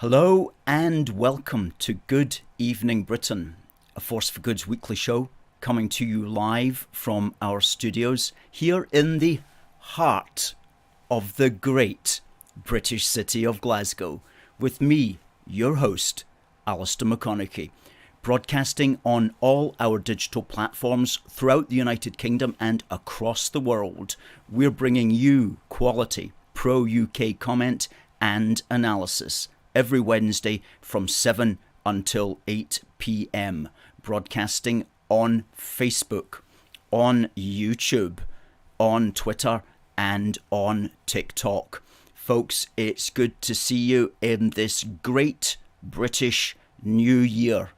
Hello and welcome to Good Evening Britain, a Force for Good's weekly show coming to you live from our studios here in the heart of the great British city of Glasgow, with me, your host, Alistair McConnachie, broadcasting on all our digital platforms throughout the United Kingdom and across the world. We're bringing you quality pro-UK comment and analysis every Wednesday from 7 until 8 p.m, broadcasting on Facebook, on YouTube, on Twitter, and on TikTok. Folks, it's good to see you in this great British New Year,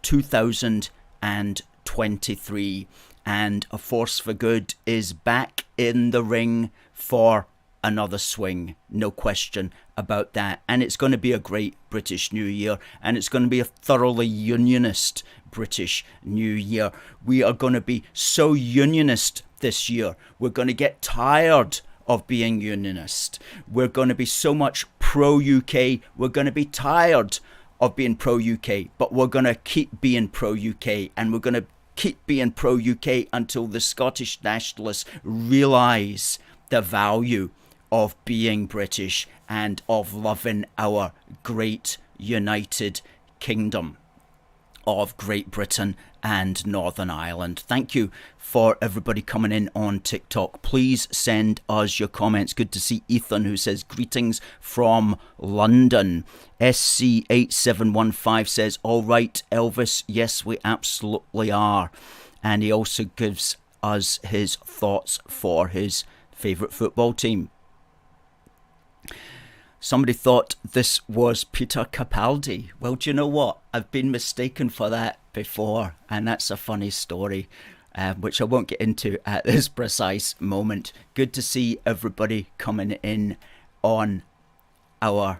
2023, and A Force for Good is back in the ring for another swing, no question about that. And it's going to be a great British New Year, and it's going to be a thoroughly unionist British New Year. We are going to be so unionist this year. We're going to get tired of being unionist. We're going to be so much pro-UK. We're going to be tired of being pro-UK, but we're going to keep being pro-UK, and we're going to keep being pro-UK until the Scottish nationalists realise the value of being British and of loving our great United Kingdom of Great Britain and Northern Ireland. Thank you for everybody coming in on TikTok. Please send us your comments. Good to see Ethan, who says greetings from London. SC8715 says, all right, Elvis, yes, we absolutely are. And he also gives us his thoughts for his favourite football team. Somebody thought this was Peter Capaldi. Well, do you know what? I've been mistaken for that before, and that's a funny story, which I won't get into at this precise moment. Good to see everybody coming in on our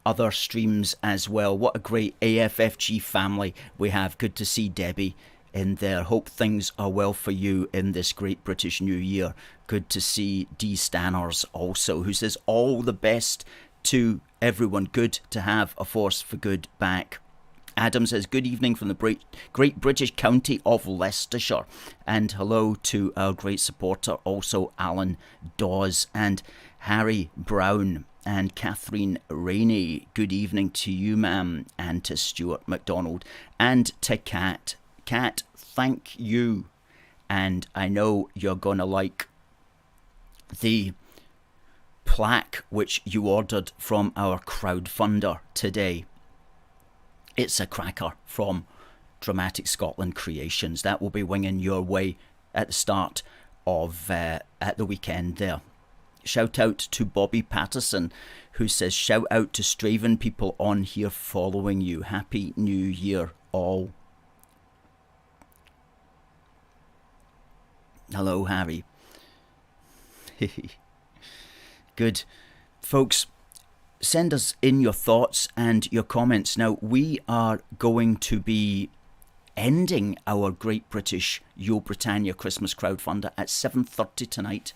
other streams as well. What a great AFFG family we have. Good to see Debbie in there. Hope things are well for you in this great British New Year. Good to see D Stanners also, who says all the best to everyone. Good to have A Force for Good back. Adam says good evening from the great British county of Leicestershire, and hello to our great supporter also Alan Dawes and Harry Brown and Catherine Rainey. Good evening to you, ma'am, and to Stuart MacDonald and to Kat. Kat, thank you, and I know you're gonna like the plaque which you ordered from our crowdfunder today. It's a cracker from Dramatic Scotland Creations. That will be winging your way at the start of at the weekend there. Shout out to Bobby Patterson, who says shout out to Straven people on here following you. Happy New Year all. Hello, Harry. Good. Folks, send us in your thoughts and your comments. Now, we are going to be ending our Great British Yo Britannia Christmas crowdfunder at 7:30 tonight,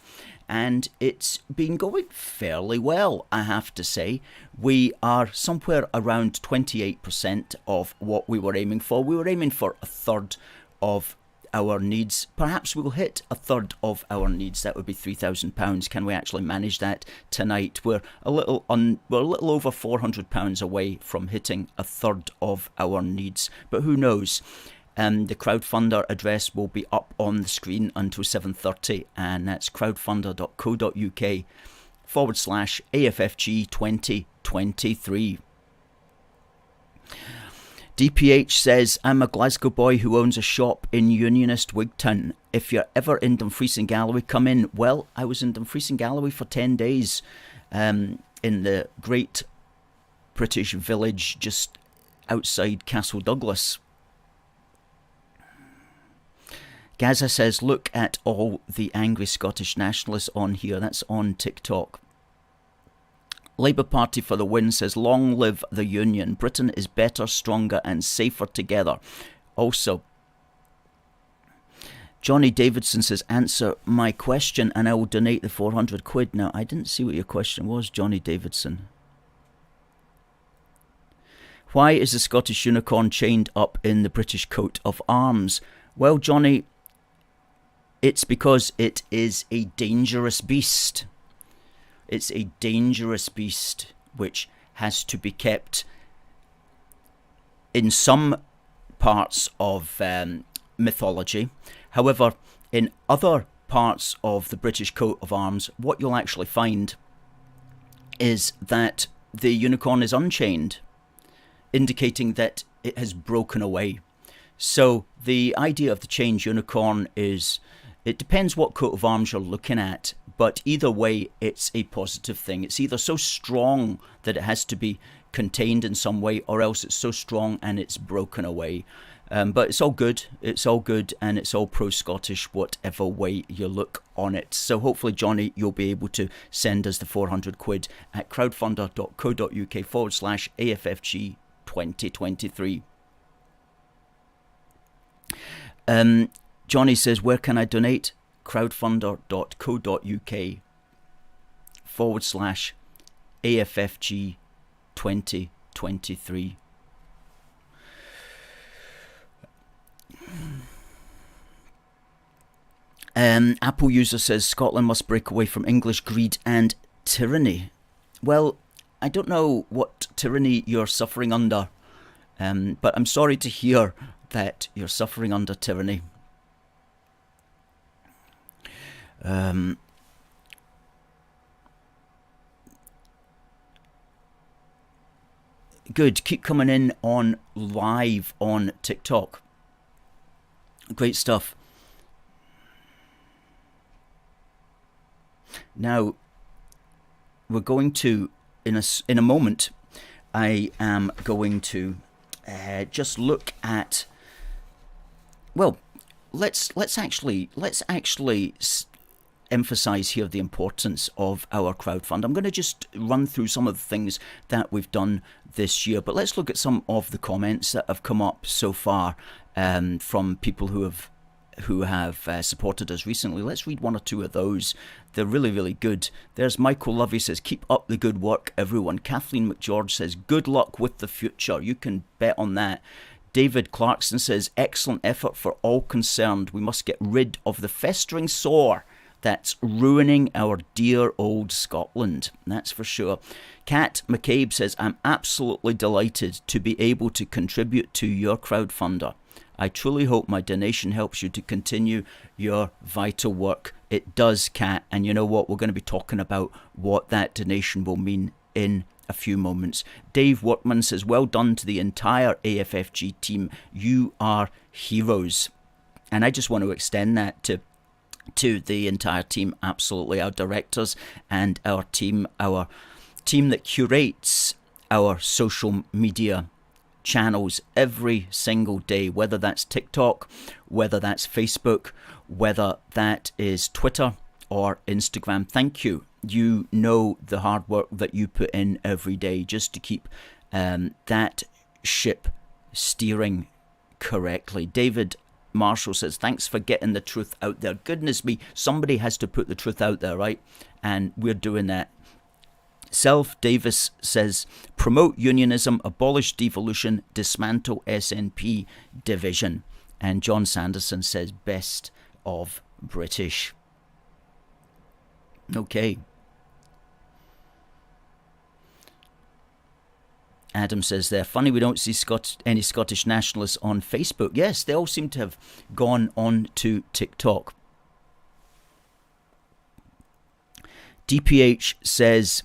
and it's been going fairly well, I have to say. We are somewhere around 28% of what we were aiming for. We were aiming for a third of our needs. Perhaps we'll hit a third of our needs. That would be £3,000. Can we actually manage that tonight? We're a little over £400 away from hitting a third of our needs, but who knows? The crowdfunder address will be up on the screen until 7:30, and that's crowdfunder.co.uk/AFFG 2023. DPH says, I'm a Glasgow boy who owns a shop in Unionist Wigtown. If you're ever in Dumfries and Galloway, come in. Well, I was in Dumfries and Galloway for 10 days in the great British village just outside Castle Douglas. Gaza says, look at all the angry Scottish nationalists on here. That's on TikTok. Labour Party for the win says, long live the Union. Britain is better, stronger and safer together. Also, Johnny Davidson says, answer my question and I will donate the £400. Now, I didn't see what your question was, Johnny Davidson. Why is the Scottish unicorn chained up in the British coat of arms? Well, Johnny, it's because it is a dangerous beast. It's a dangerous beast which has to be kept in some parts of mythology. However, in other parts of the British coat of arms, what you'll actually find is that the unicorn is unchained, indicating that it has broken away. So the idea of the chained unicorn is, it depends what coat of arms you're looking at, but either way, it's a positive thing. It's either so strong that it has to be contained in some way, or else it's so strong and it's broken away. But it's all good. It's all good, and it's all pro-Scottish, whatever way you look on it. So hopefully, Johnny, you'll be able to send us the 400 quid at crowdfunder.co.uk/AFFG 2023. Johnny says, where can I donate? crowdfunder.co.uk/AFFG 2023. Apple user says Scotland must break away from English greed and tyranny. Well, I don't know what tyranny you're suffering under, but I'm sorry to hear that you're suffering under tyranny. Good, keep coming in on live on TikTok. Great stuff. Now, we're going to, in a moment, I am going to just look at, well, let's actually emphasize here the importance of our crowdfund. I'm going to just run through some of the things that we've done this year, but let's look at some of the comments that have come up so far from people who have supported us recently. Let's read one or two of those. They're really, really good. There's Michael Lovey says, keep up the good work, everyone. Kathleen McGeorge says, good luck with the future. You can bet on that. David Clarkson says, excellent effort for all concerned. We must get rid of the festering sore that's ruining our dear old Scotland. That's for sure. Kat McCabe says, I'm absolutely delighted to be able to contribute to your crowdfunder. I truly hope my donation helps you to continue your vital work. It does, Kat, and you know what? We're going to be talking about what that donation will mean in a few moments. Dave Workman says, well done to the entire AFFG team. You are heroes. And I just want to extend that to the entire team. Absolutely. Our directors and our team that curates our social media channels every single day, whether that's TikTok, whether that's Facebook, whether that is Twitter or Instagram. Thank you. You know the hard work that you put in every day just to keep that ship steering correctly. David Marshall says, thanks for getting the truth out there. Goodness me, somebody has to put the truth out there, right? And we're doing that. Self Davis says, promote unionism, abolish devolution, dismantle SNP division. And John Sanderson says, best of British. Okay. Adam says there, funny we don't see any Scottish nationalists on Facebook. Yes, they all seem to have gone on to TikTok. DPH says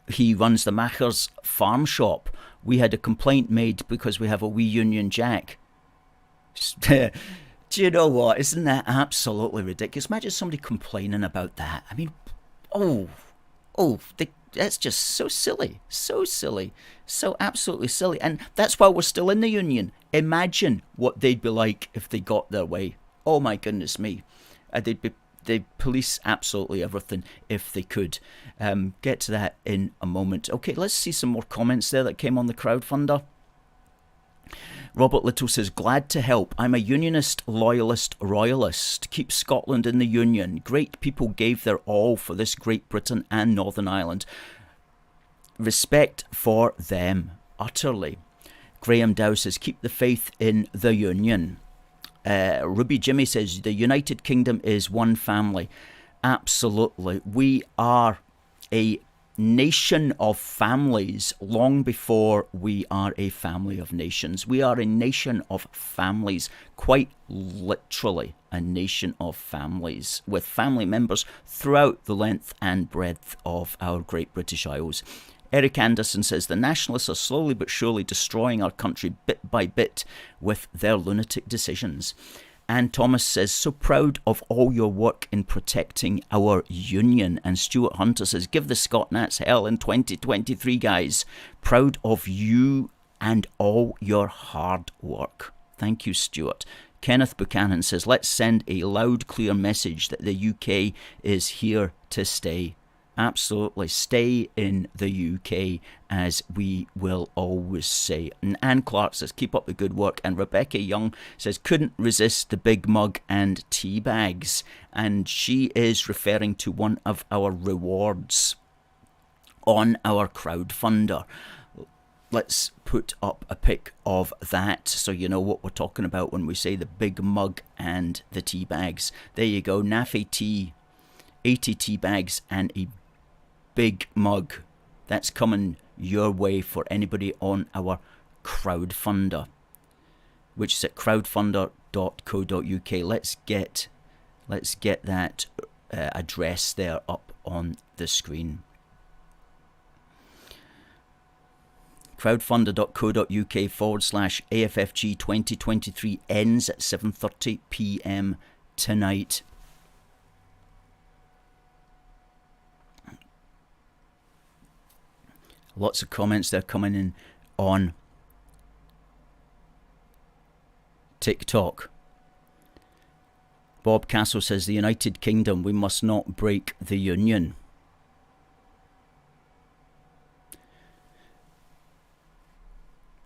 he runs the Machers farm shop. We had a complaint made because we have a wee Union Jack. Do you know what? Isn't that absolutely ridiculous? Imagine somebody complaining about that. I mean, that's just so silly, so absolutely silly. And that's why we're still in the union. Imagine what they'd be like if they got their way. Oh my goodness me. They'd police absolutely everything if they could. Get to that in a moment. Okay, let's see some more comments there that came on the crowdfunder. Robert Little says, glad to help. I'm a unionist, loyalist, royalist. Keep Scotland in the union. Great people gave their all for this Great Britain and Northern Ireland. Respect for them. utterly. Graham Dow says, keep the faith in the Union. Ruby Jimmy says, the United Kingdom is one family. Absolutely. We are a nation of families long before we are a family of nations. We are a nation of families, quite literally a nation of families, with family members throughout the length and breadth of our great British Isles. Eric Anderson says, the nationalists are slowly but surely destroying our country bit by bit with their lunatic decisions. And Thomas says, so proud of all your work in protecting our union. And Stuart Hunter says, give the Scot Nats hell in 2023, guys. Proud of you and all your hard work. Thank you, Stuart. Kenneth Buchanan says, let's send a loud, clear message that the UK is here to stay. Absolutely, stay in the UK, as we will always say. And Anne Clark says, keep up the good work. And Rebecca Young says, couldn't resist the big mug and tea bags. And she is referring to one of our rewards on our crowdfunder. Let's put up a pic of that so you know what we're talking about when we say the big mug and the tea bags. There you go, Naffy tea, 80 tea bags and a big mug. That's coming your way for anybody on our crowdfunder, which is at crowdfunder.co.uk. Let's get that address there up on the screen. crowdfunder.co.uk/AFFG 2023 ends at 7:30 p.m. tonight. Lots of comments there coming in on TikTok. Bob Castle says, the United Kingdom, we must not break the Union.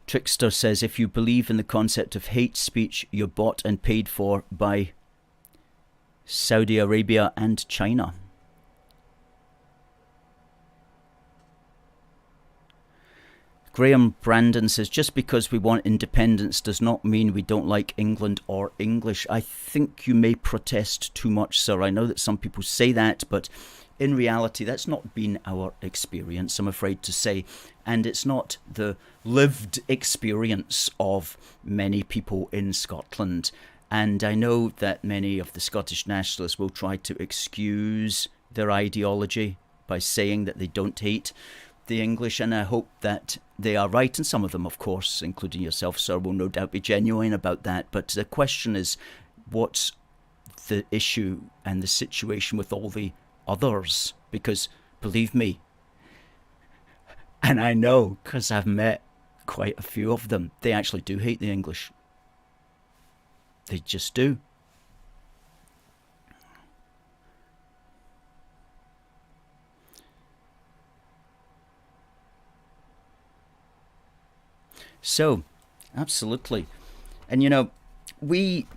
Trickster says, if you believe in the concept of hate speech, you're bought and paid for by Saudi Arabia and China. Graham Brandon says, just because we want independence does not mean we don't like England or English. I think you may protest too much, sir. I know that some people say that, but in reality, that's not been our experience, I'm afraid to say. And it's not the lived experience of many people in Scotland. And I know that many of the Scottish nationalists will try to excuse their ideology by saying that they don't hate the English, and I hope that they are right, and some of them, of course, including yourself, sir, will no doubt be genuine about that. But the question is, what's the issue and the situation with all the others? Because, believe me, and I know because I've met quite a few of them, they actually do hate the English. They just do. So, absolutely. And, you know, we,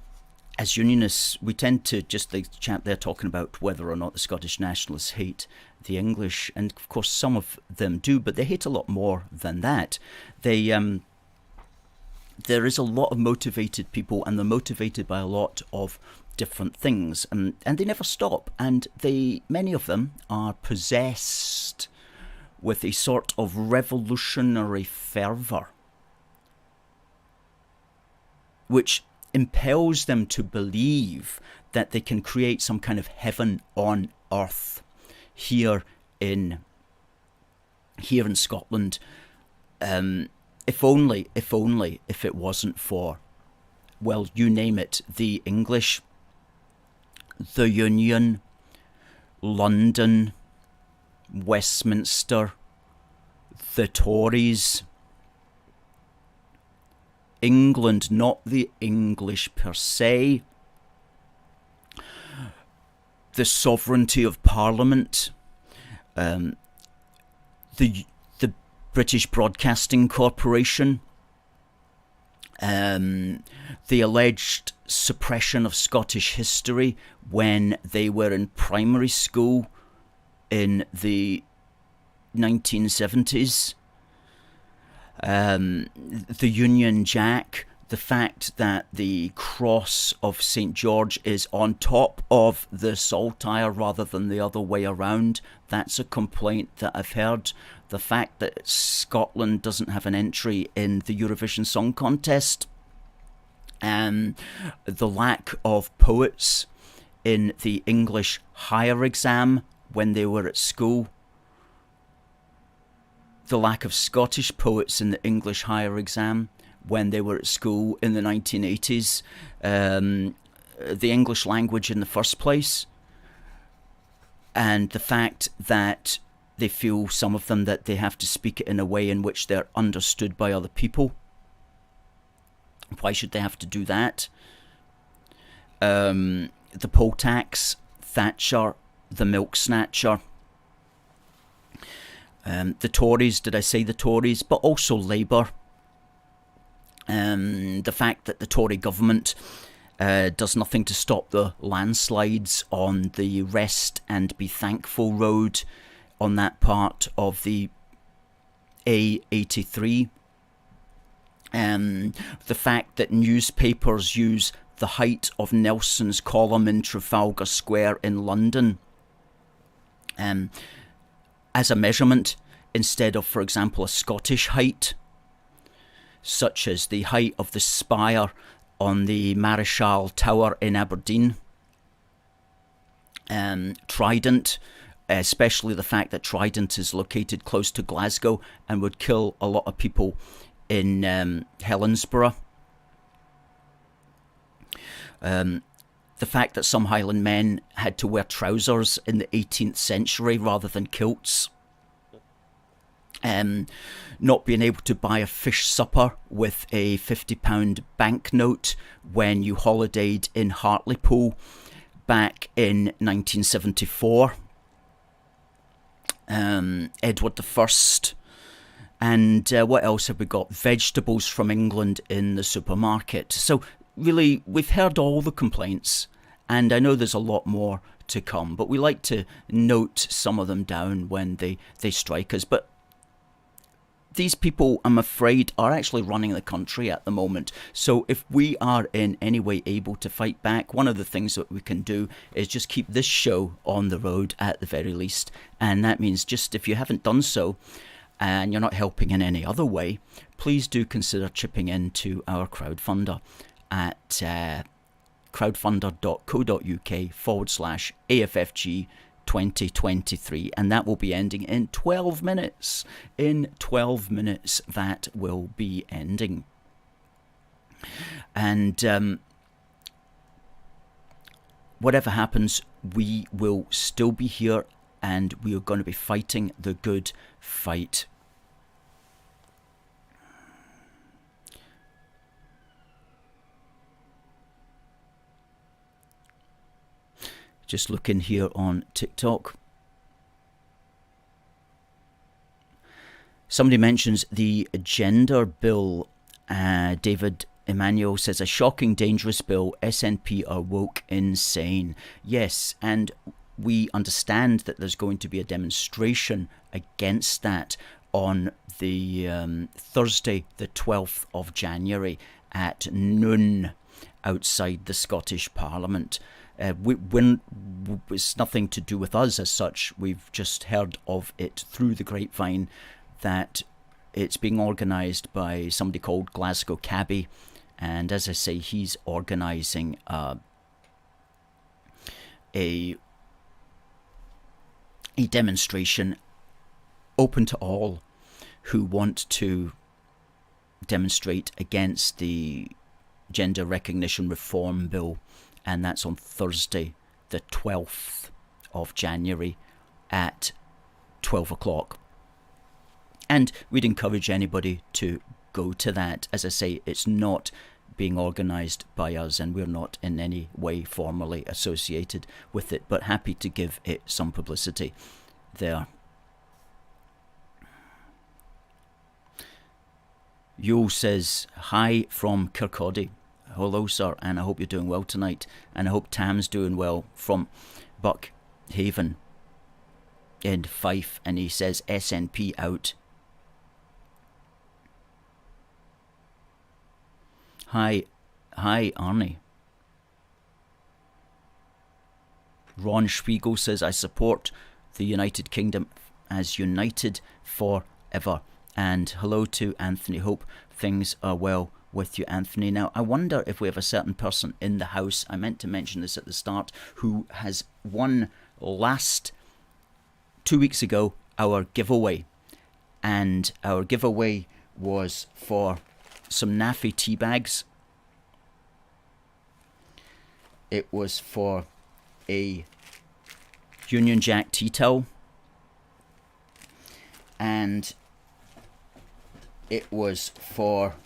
as unionists, we tend to just, the chap there talking about whether or not the Scottish nationalists hate the English. And, of course, some of them do, but they hate a lot more than that. They, there is a lot of motivated people, and they're motivated by a lot of different things. And they never stop. And many of them are possessed with a sort of revolutionary fervour, which impels them to believe that they can create some kind of heaven on earth here in Scotland. If it wasn't for, well, you name it, the English, the Union, London, Westminster, the Tories, England, not the English per se, the sovereignty of Parliament, the British Broadcasting Corporation, the alleged suppression of Scottish history when they were in primary school in the 1970s. The Union Jack, the fact that the cross of St. George is on top of the saltire rather than the other way around, that's a complaint that I've heard. The fact that Scotland doesn't have an entry in the Eurovision Song Contest, and the lack of poets in the English higher exam when they were at school, the lack of Scottish poets in the English higher exam when they were at school in the 1980s, the English language in the first place, and the fact that they feel, some of them, that they have to speak it in a way in which they're understood by other people. Why should they have to do that? The poll tax, Thatcher, the milk snatcher, the Tories, did I say the Tories? But also Labour. The fact that the Tory government does nothing to stop the landslides on the Rest and Be Thankful road on that part of the A83. The fact that newspapers use the height of Nelson's column in Trafalgar Square in London as a measurement instead of, for example, a Scottish height, such as the height of the spire on the Marischal Tower in Aberdeen. Trident, especially the fact that Trident is located close to Glasgow and would kill a lot of people in Helensburgh. The fact that some Highland men had to wear trousers in the 18th century rather than kilts. Not being able to buy a fish supper with a £50 banknote when you holidayed in Hartlepool back in 1974. Edward I. And what else have we got? Vegetables from England in the supermarket. So really, we've heard all the complaints, and I know there's a lot more to come, but we like to note some of them down when they strike us. But these people, I'm afraid, are actually running the country at the moment. So if we are in any way able to fight back, one of the things that we can do is just keep this show on the road at the very least. And that means, just if you haven't done so and you're not helping in any other way, please do consider chipping into our crowdfunder at crowdfunder.co.uk/AFFG 2023, and that will be ending in 12 minutes. In 12 minutes that will be ending. And whatever happens, we will still be here, and we are going to be fighting the good fight. Just looking here on TikTok. Somebody mentions the gender bill. David Emmanuel says, a shocking, dangerous bill. SNP are woke insane. Yes, and we understand that there's going to be a demonstration against that on the Thursday, the 12th of January at noon outside the Scottish Parliament. It's nothing to do with us as such. We've just heard of it through the grapevine that it's being organised by somebody called Glasgow Cabby, and as I say, he's organising a demonstration open to all who want to demonstrate against the Gender Recognition Reform Bill. And that's on Thursday, the 12th of January at 12 o'clock. And we'd encourage anybody to go to that. As I say, it's not being organised by us, and we're not in any way formally associated with it, but happy to give it some publicity there. Yo says, hi from Kirkcaldy. Hello, sir, and I hope you're doing well tonight, and I hope Tam's doing well from Buckhaven in Fife, and he says SNP out. Hi, Arnie. Ron Spiegel says, I support the United Kingdom as united forever. And hello to Anthony. Hope things are well with you, Anthony. Now, I wonder if we have a certain person in the house, I meant to mention this at the start, who has won last 2 weeks ago our giveaway. And our giveaway was for some naffy tea bags. It was for a Union Jack tea towel, and it was for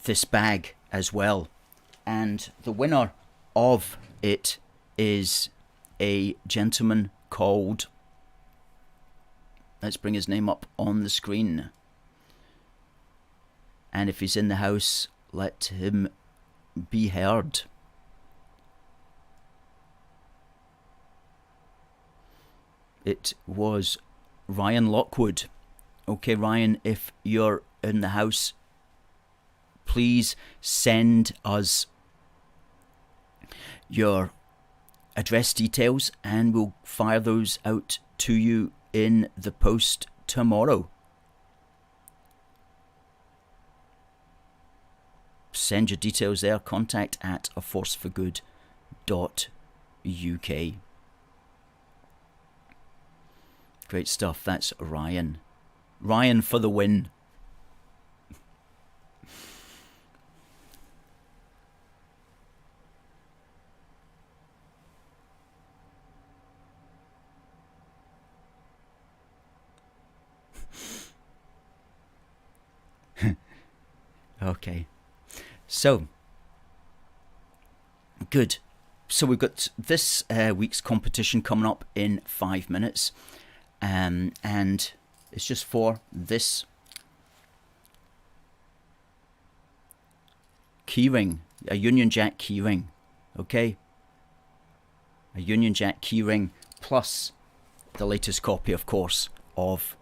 this bag as well. And the winner of it is a gentleman called, let's bring his name up on the screen, and if he's in the house, let him be heard. It was Ryan Lockwood. Okay, Ryan, if you're in the house, please send us your address details and we'll fire those out to you in the post tomorrow. Send your details there, contact@aforceforgood.uk. Great stuff. That's Ryan. Ryan for the win. Okay. So, good. So we've got this week's competition coming up in 5 minutes. And it's just for this keyring, a Union Jack keyring, okay? A Union Jack keyring plus the latest copy, of course, of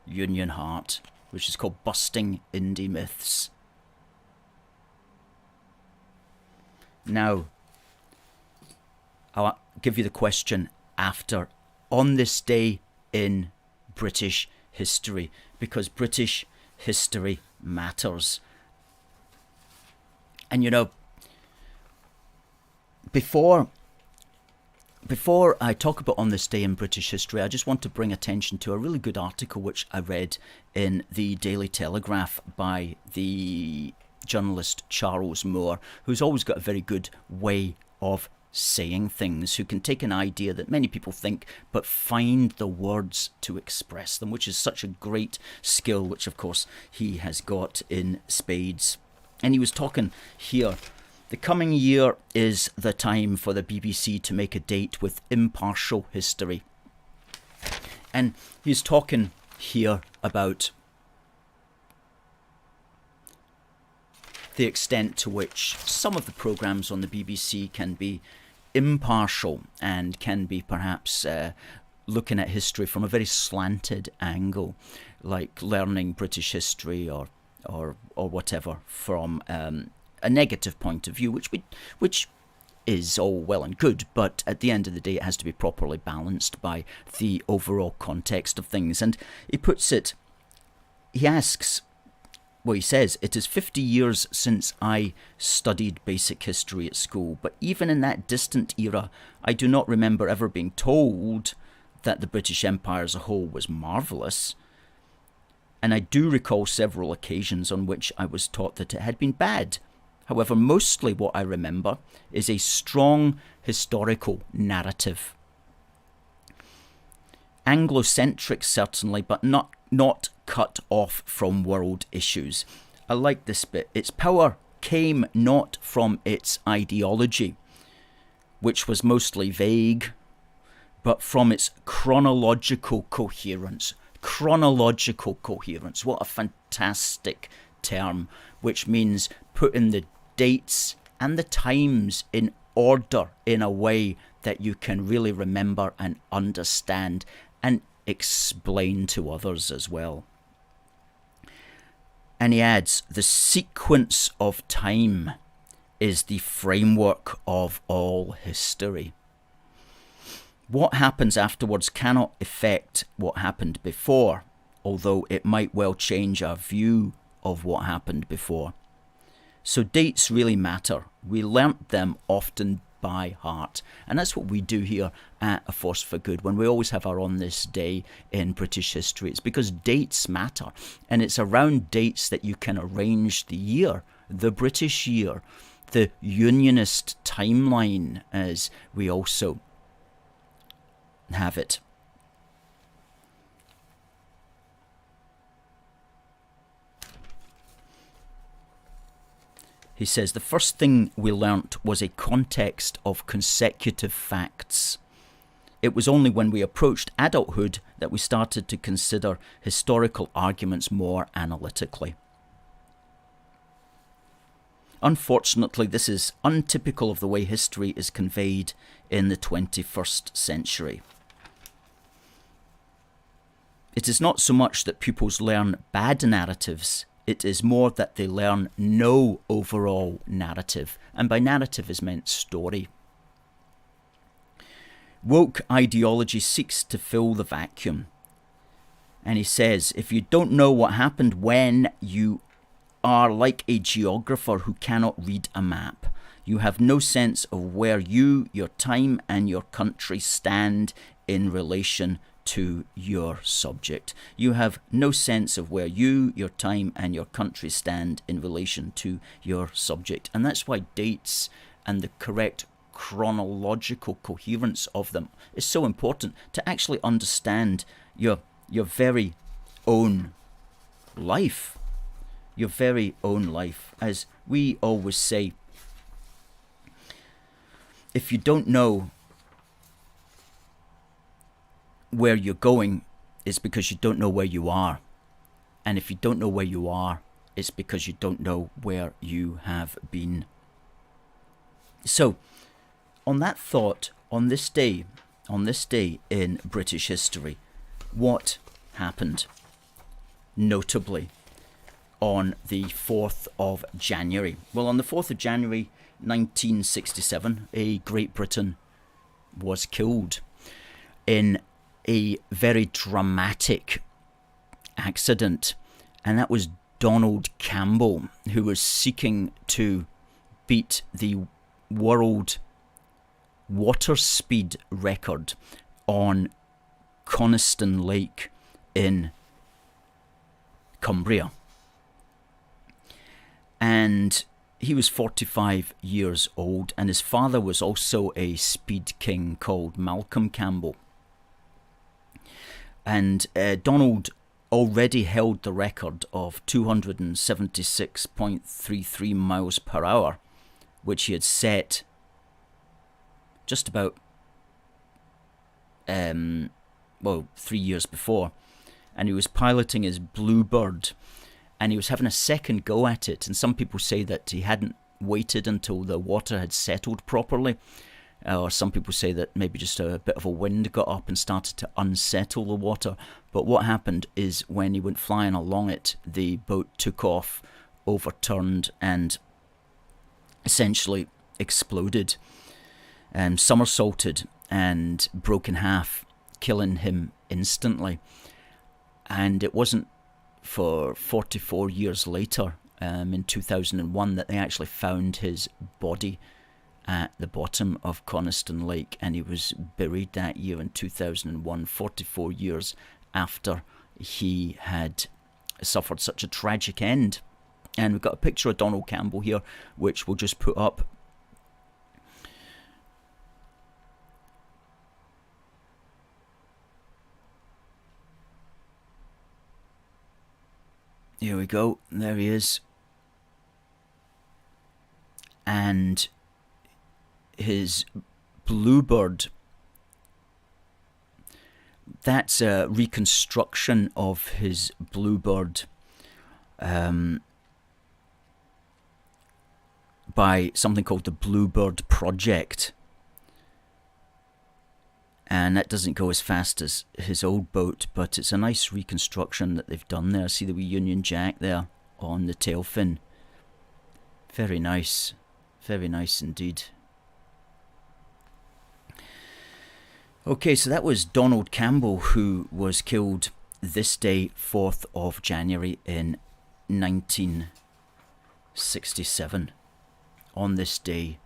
Union Heart, which is called Busting Indie Myths. Now, I'll give you the question after. On this day in British history, because British history matters. And you know, before I talk about on this day in British history, I just want to bring attention to a really good article which I read in the Daily Telegraph by the journalist Charles Moore, who's always got a very good way of saying things, who can take an idea that many people think but find the words to express them, which is such a great skill, which of course he has got in spades. And he was talking here, the coming year is the time for the BBC to make a date with impartial history. And he's talking here about the extent to which some of the programmes on the BBC can be impartial and can be perhaps looking at history from a very slanted angle, like learning British history or whatever from a negative point of view, which is all well and good, but at the end of the day it has to be properly balanced by the overall context of things. And he asks, well, he says, it is 50 years since I studied basic history at school, but even in that distant era, I do not remember ever being told that the British Empire as a whole was marvellous. And I do recall several occasions on which I was taught that it had been bad. However, mostly what I remember is a strong historical narrative. Anglo-centric, certainly, but not cut off from world issues. I like this bit. Its power came not from its ideology, which was mostly vague, but from its chronological coherence. Chronological coherence. What a fantastic term, which means putting the dates and the times in order in a way that you can really remember and understand and explain to others as well. And he adds, the sequence of time is the framework of all history. What happens afterwards cannot affect what happened before, although it might well change our view of what happened before. So dates really matter. We learnt them often by heart. And that's what we do here at A Force for Good when we always have our On This Day in British history. It's because dates matter. And it's around dates that you can arrange the year, the British year, the unionist timeline, as we also have it. He says, the first thing we learnt was a context of consecutive facts. It was only when we approached adulthood that we started to consider historical arguments more analytically. Unfortunately, this is untypical of the way history is conveyed in the 21st century. It is not so much that pupils learn bad narratives, it is more that they learn no overall narrative, and by narrative is meant story. Woke ideology seeks to fill the vacuum. And he says, if you don't know what happened when, you are like a geographer who cannot read a map. You have no sense of where you, your time, and your country stand in relation to your subject. You have no sense of where you, your time, and your country stand in relation to your subject. And that's why dates and the correct chronological coherence of them is so important to actually understand your very own life. Your very own life. As we always say, if you don't know where you're going, it's because you don't know where you are. And if you don't know where you are, it's because you don't know where you have been. So, on that thought, on this day in British history, what happened? Notably, on the 4th of January. Well, on the 4th of January 1967, a Great Britain was killed in a very dramatic accident, and that was Donald Campbell, who was seeking to beat the world water speed record on Coniston Lake in Cumbria. And he was 45 years old, and his father was also a speed king called Malcolm Campbell. And Donald already held the record of 276.33 miles per hour, which he had set just about 3 years before. And he was piloting his Bluebird, and he was having a second go at it. And some people say that he hadn't waited until the water had settled properly. Or some people say that maybe just a bit of a wind got up and started to unsettle the water. But what happened is when he went flying along it, the boat took off, overturned, and essentially exploded, somersaulted, and broke in half, killing him instantly. And it wasn't for 44 years later, in 2001, that they actually found his body at the bottom of Coniston Lake, and he was buried that year in 2001, 44 years after he had suffered such a tragic end. And we've got a picture of Donald Campbell here, which we'll just put up. Here we go, there he is. And his Bluebird, that's a reconstruction of his Bluebird by something called the Bluebird Project. And that doesn't go as fast as his old boat, but it's a nice reconstruction that they've done there. See the wee Union Jack there. on the tail fin. Very nice indeed. Okay, so that was Donald Campbell, who was killed this day, 4th of January in 1967, on this day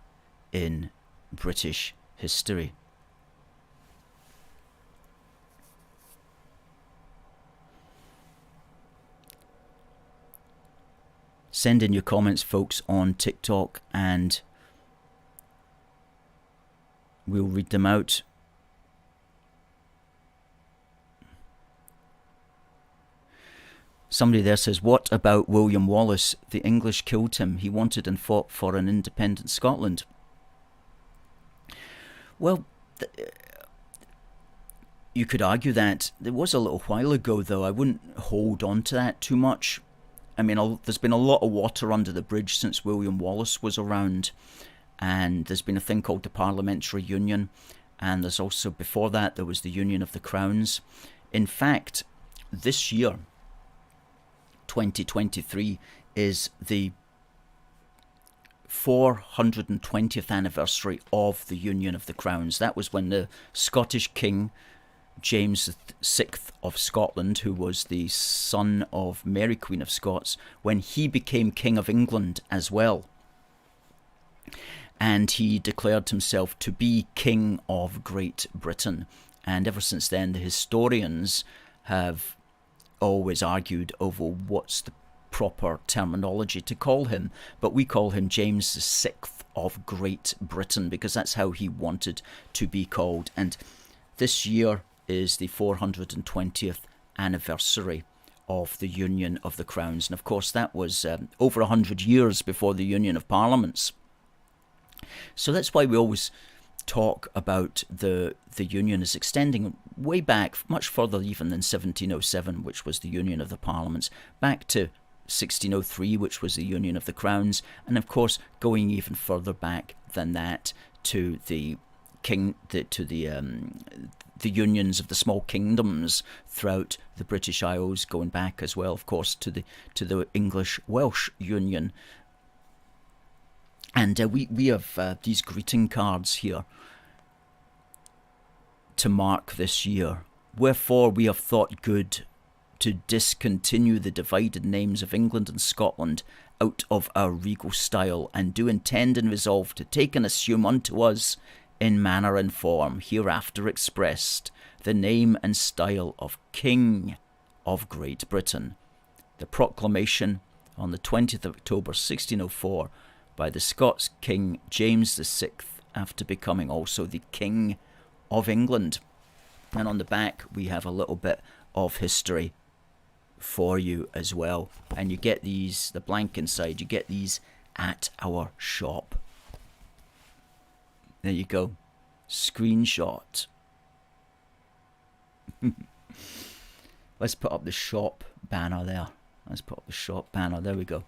in British history. Send in your comments, folks, on TikTok, and we'll read them out. Somebody there says, what about William Wallace? The English killed him. He wanted and fought for an independent Scotland. Well, you could argue that. There was a little while ago, though. I wouldn't hold on to that too much. I mean, there's been a lot of water under the bridge since William Wallace was around. And there's been a thing called the Parliamentary Union. And there's also, before that, there was the Union of the Crowns. In fact, this year, 2023, is the 420th anniversary of the Union of the Crowns. That was when the Scottish King, James VI of Scotland, who was the son of Mary Queen of Scots, when he became King of England as well. And he declared himself to be King of Great Britain. And ever since then, the historians have always argued over what's the proper terminology to call him, but we call him James VI of Great Britain because that's how he wanted to be called. And this year is the 420th anniversary of the Union of the Crowns, and of course that was over 100 years before the Union of Parliaments. So that's why we always talk about the Union as extending way back, much further even than 1707, which was the Union of the Parliaments, back to 1603, which was the Union of the Crowns, and of course going even further back than that to the unions of the small kingdoms throughout the British Isles, going back as well, of course, to the English-Welsh Union. And we have these greeting cards here to mark this year. Wherefore we have thought good to discontinue the divided names of England and Scotland out of our regal style, and do intend and resolve to take and assume unto us, in manner and form hereafter expressed, the name and style of King of Great Britain. The proclamation on the 20th of October 1604 by the Scots King James VI, after becoming also the King of England. And on the back we have a little bit of history for you as well. And you get these, the blank inside, you get these at our shop. There you go. Screenshot. Let's put up the shop banner there. Let's put up the shop banner. There we go.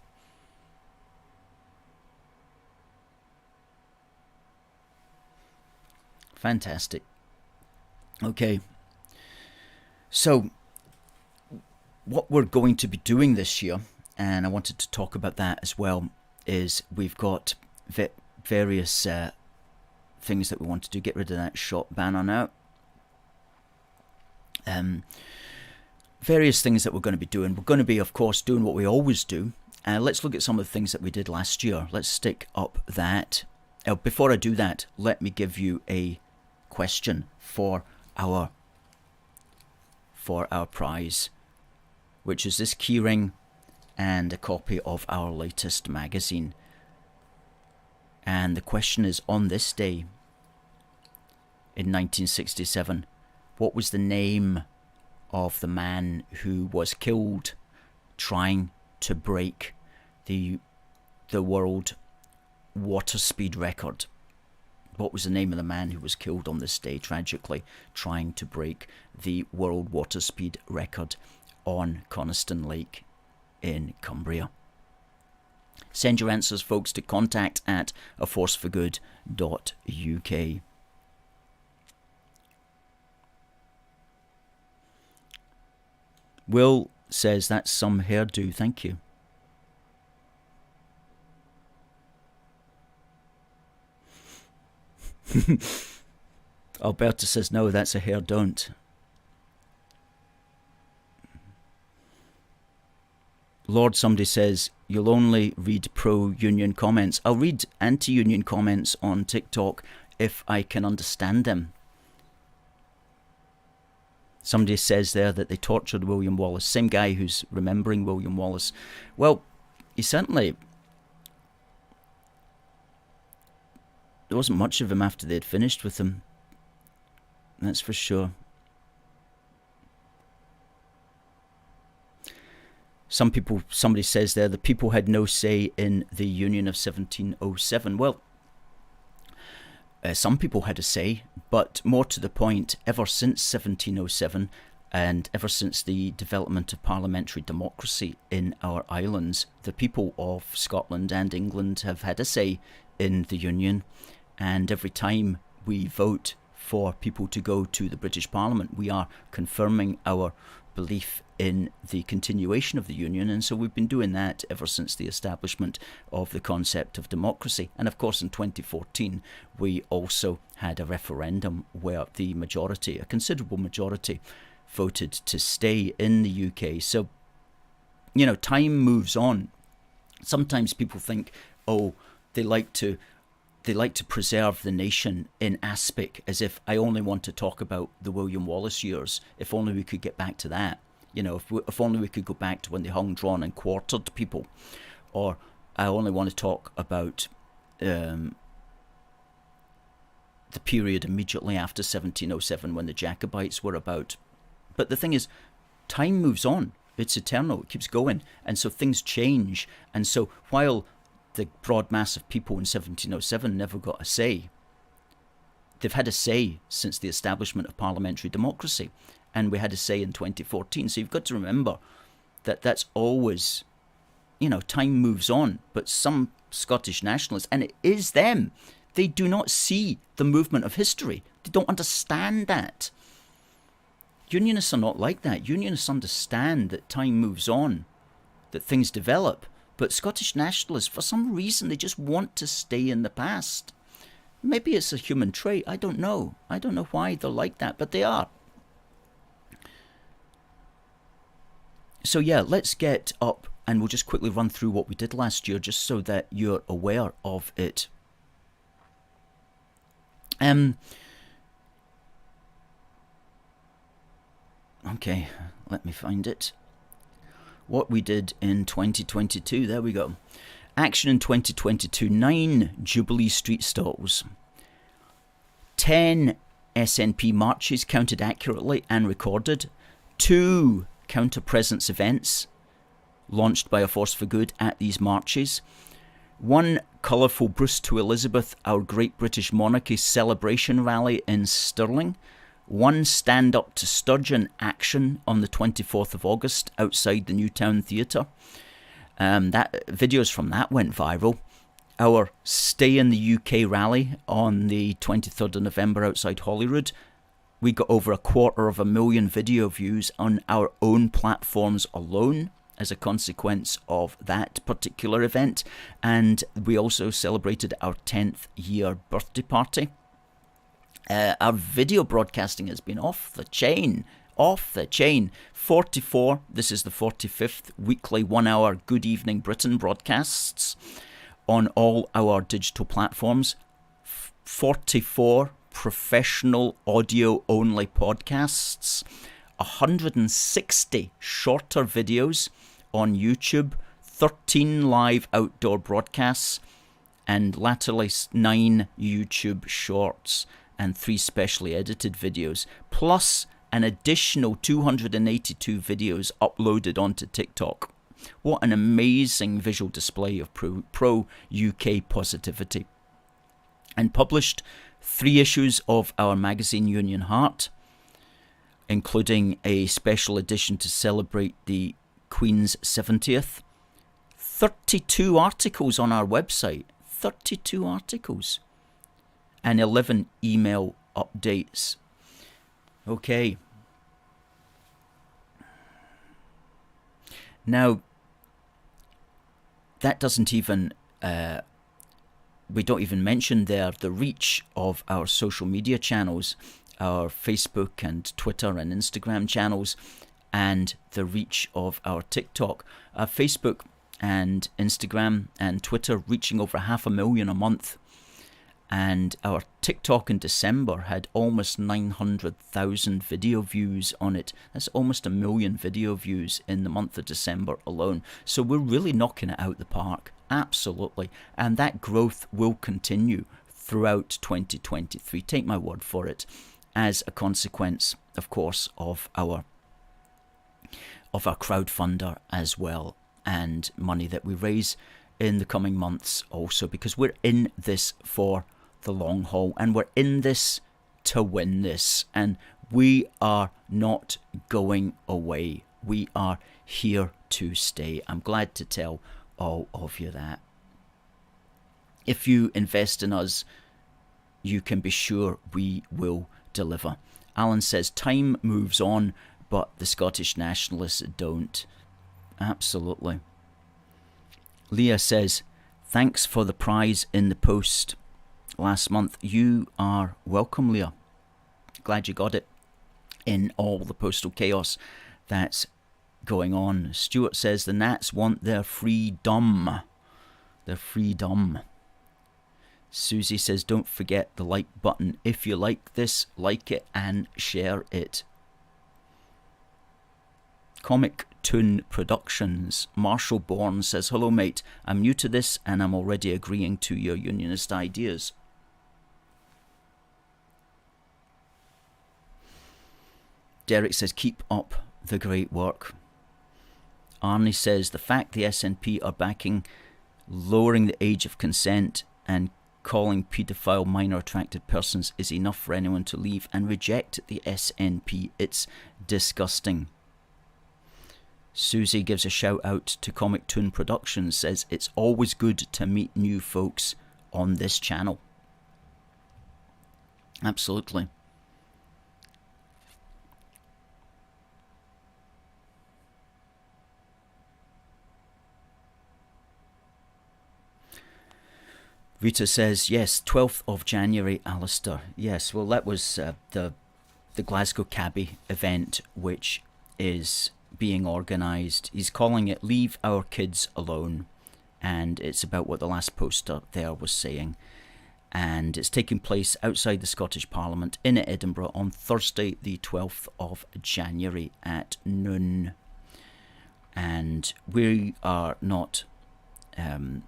Fantastic. Okay. So, what we're going to be doing this year, and I wanted to talk about that as well, is we've got various things that we want to do. Get rid of that shop banner now. Various things that we're going to be doing. We're going to be, of course, doing what we always do. Let's look at some of the things that we did last year. Let's stick up that. Before I do that, let me give you a question for our prize, which is this keyring and a copy of our latest magazine. And the question is, on this day in 1967, what was the name of the man who was killed trying to break the world water speed record? What was the name of the man who was killed on this day, tragically, trying to break the world water speed record on Coniston Lake in Cumbria? Send your answers, folks, to contact@aforceforgood.uk. Will says, that's some hairdo, thank you. Alberta says, no, that's a hair don't. Lord, somebody says, you'll only read pro-union comments. I'll read anti-union comments on TikTok if I can understand them. Somebody says there that they tortured William Wallace. Same guy who's remembering William Wallace. Well, he certainly... There wasn't much of him after they'd finished with him. That's for sure. Somebody says there, the people had no say in the Union of 1707. Well, some people had a say, but more to the point, ever since 1707 and ever since the development of parliamentary democracy in our islands, the people of Scotland and England have had a say in the Union. And every time we vote for people to go to the British Parliament, we are confirming our belief in the continuation of the Union, and so we've been doing that ever since the establishment of the concept of democracy. And of course in 2014 we also had a referendum where the majority, a considerable majority, voted to stay in the UK. So, you know, time moves on. Sometimes people think, oh, they like to preserve the nation in aspic, as if I only want to talk about the William Wallace years. If only we could get back to that. You know, if only we could go back to when they hung, drawn and quartered people. Or I only want to talk about the period immediately after 1707 when the Jacobites were about. But the thing is, time moves on. It's eternal. It keeps going. And so things change. And so while the broad mass of people in 1707 never got a say, they've had a say since the establishment of parliamentary democracy, and we had a say in 2014. So you've got to remember that that's always, you know, time moves on. But some Scottish nationalists, and it is them, they do not see the movement of history. They don't understand that. Unionists are not like that. Unionists understand that time moves on, that things develop. But Scottish nationalists, for some reason, they just want to stay in the past. Maybe it's a human trait. I don't know. I don't know why they're like that, but they are. So yeah, let's get up and we'll just quickly run through what we did last year just so that you're aware of it. Okay, let me find it. What we did in 2022, there we go. Action in 2022, 9 Jubilee Street stalls, 10 SNP marches counted accurately and recorded, 2 counter-presence events launched by A Force for Good at these marches, 1 colourful Bruce to Elizabeth, our Great British Monarchy celebration rally in Stirling, 1 Stand Up to Sturgeon action on the 24th of August outside the Newtown Theatre. Videos from that went viral. Our Stay in the UK rally on the 23rd of November outside Holyrood. We got over 250,000 video views on our own platforms alone as a consequence of that particular event. And we also celebrated our 10th year birthday party. Our video broadcasting has been off the chain. 44, this is the 45th weekly 1 hour Good Evening Britain broadcasts on all our digital platforms. 44 professional audio only podcasts. 160 shorter videos on YouTube. 13 live outdoor broadcasts. And latterly 9 YouTube shorts. And 3 specially edited videos, plus an additional 282 videos uploaded onto TikTok. What an amazing visual display of pro-UK positivity. And published 3 issues of our magazine Union Heart, including a special edition to celebrate the Queen's 70th. 32 articles on our website. 32 articles. And 11 email updates. Okay. Now, that doesn't even we don't even mention there the reach of our social media channels, our Facebook and Twitter and Instagram channels, and the reach of our TikTok. Our Facebook and Instagram and Twitter reaching over 500,000 a month. And our TikTok in December had almost 900,000 video views on it. That's almost 1 million video views in the month of December alone. So we're really knocking it out the park. Absolutely. And that growth will continue throughout 2023. Take my word for it. As a consequence, of course, of our crowdfunder as well, and money that we raise in the coming months also, because we're in this for the long haul, and we're in this to win this, and we are not going away. We are here to stay. I'm glad to tell all of you that. If you invest in us, you can be sure we will deliver. Alan says time moves on, but the Scottish nationalists don't. Absolutely. Leah says, thanks for the prize in the post last month. You are welcome, Leah. Glad you got it in all the postal chaos that's going on. Stuart says the Nats want their freedom. Their freedom. Susie says don't forget the like button. If you like this, like it and share it. Comic Toon Productions. Marshall Bourne says, hello mate, I'm new to this and I'm already agreeing to your unionist ideas. Derek says, keep up the great work. Arnie says, the fact the SNP are backing lowering the age of consent and calling paedophile minor attracted persons is enough for anyone to leave and reject the SNP. It's disgusting. Susie gives a shout out to Comic Toon Productions, says it's always good to meet new folks on this channel. Absolutely. Rita says, yes, 12th of January, Alistair. Yes, well, that was the Glasgow Cabbie event, which is being organised. He's calling it Leave Our Kids Alone. And it's about what the last poster there was saying. And it's taking place outside the Scottish Parliament in Edinburgh on Thursday, the 12th of January at noon. And we are not in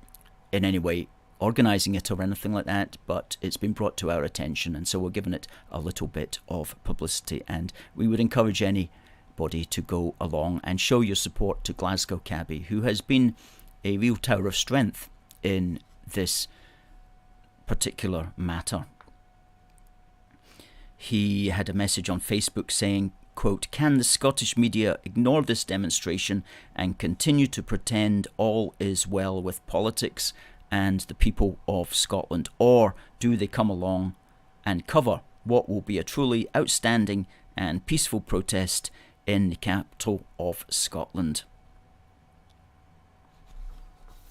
any way organising it or anything like that, but it's been brought to our attention, and so we're giving it a little bit of publicity, and we would encourage anybody to go along and show your support to Glasgow Cabbie, who has been a real tower of strength in this particular matter. He had a message on Facebook saying, quote, can the Scottish media ignore this demonstration and continue to pretend all is well with politics and the people of Scotland, or do they come along and cover what will be a truly outstanding and peaceful protest in the capital of Scotland?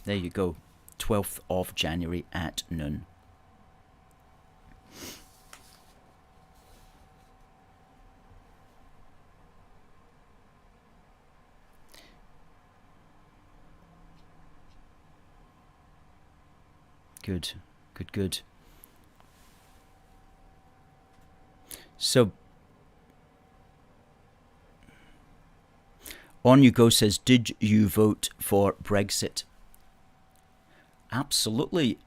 There you go, 12th of January at noon. Good, good, good. So, On You Go says, did you vote for Brexit? Absolutely.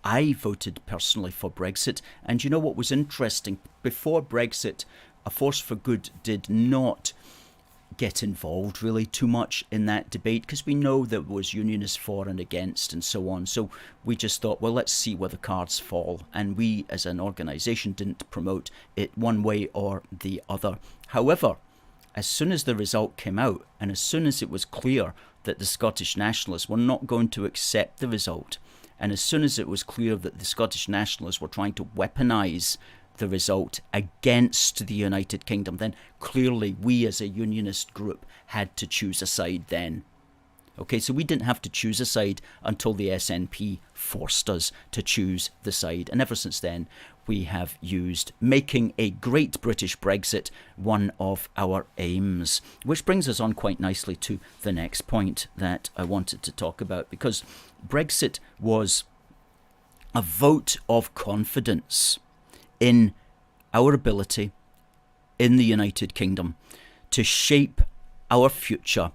I voted personally for Brexit. And you know what was interesting? Before Brexit, A Force for Good did not get involved really too much in that debate, because we know there was unionists for and against and so on. So we just thought, well, let's see where the cards fall. And we as an organisation didn't promote it one way or the other. However, as soon as the result came out, and as soon as it was clear that the Scottish nationalists were not going to accept the result, and as soon as it was clear that the Scottish nationalists were trying to weaponise the result against the United Kingdom, then clearly we as a unionist group had to choose a side then. Okay, so we didn't have to choose a side until the SNP forced us to choose the side. And ever since then, we have used making a great British Brexit one of our aims. Which brings us on quite nicely to the next point that I wanted to talk about, because Brexit was a vote of confidence in our ability in the United Kingdom to shape our future